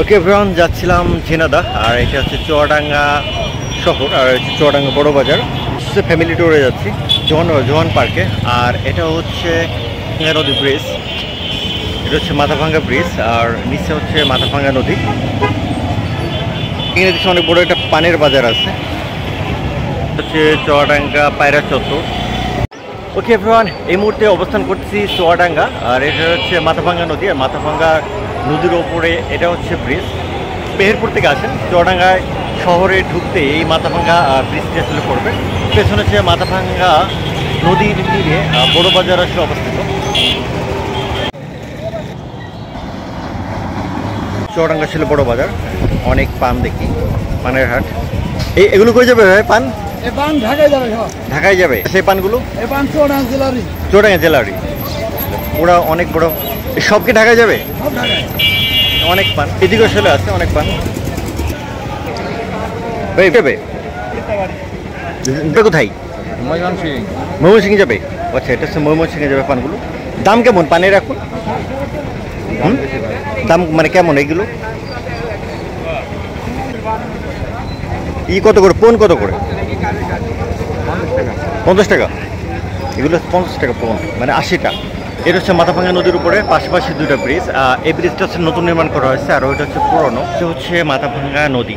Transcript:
ওকে everyone, যাচ্ছিলাম ঝিনাদা, আর এটা হচ্ছে চুয়াডাঙ্গা শহর, আর হচ্ছে চুয়াডাঙ্গা বড় বাজার। ফ্যামিলি ট্যুরে যাচ্ছি জোহান পার্কে। আর এটা হচ্ছে নদী ব্রিজ, এটা হচ্ছে মাথাভাঙ্গা ব্রিজ, আর নিচে হচ্ছে মাথাভাঙ্গা নদী। এখানে দেখছি অনেক বড় একটা পানের বাজার আছে, হচ্ছে চুয়াডাঙ্গা পায়রা চত্বর। ওকে এভরিওয়ান, এই মুহূর্তে অবস্থান করছি চুয়াডাঙ্গা, আর এটা হচ্ছে মাথাভাঙ্গা নদী। আর মাথাভাঙ্গা নদীর ওপরে এটা হচ্ছে ব্রিজ। মেহেরপুর থেকে আসেন চুয়াডাঙ্গায় শহরে ঢুকতে এই মাথাভাঙ্গা ব্রিজটি আসলে পড়বে। পেছনে হচ্ছে মাথাভাঙ্গা নদীর তীরে বড় বাজার আসলে অবস্থিত। চুয়াডাঙ্গা ছিল বড় বাজার, অনেক পান দেখি, পানের হাট। এগুলো কই যাবে ভাই পান? পান ঢাকায় যাবে, ঢাকায় যাবে সেই পানগুলো? চুয়াডাঙ্গা জেলারি ওরা অনেক বড়। সব কি ঢাকায় যাবে? অনেক পান এদিকে আসলে আছে, অনেক পান। কোথায়? ময়মনসিংহে যাবে। আচ্ছা, এটা হচ্ছে ময়মনসিংহে যাবে পানগুলো। দাম কেমন পানের এখন? দাম মানে কেমন এগুলো? কত করে পন? কত করে? 50 টাকা। এগুলো 50 টাকা পন, মানে 80টা। এটা হচ্ছে মাথাভাঙ্গা নদীর উপরে পাশাপাশি দুইটা ব্রিজ। এই ব্রিজটা হচ্ছে নতুন নির্মাণ করা হয়েছে, আর ওইটা হচ্ছে পুরনো। এটা হচ্ছে মাথাভাঙ্গা নদী।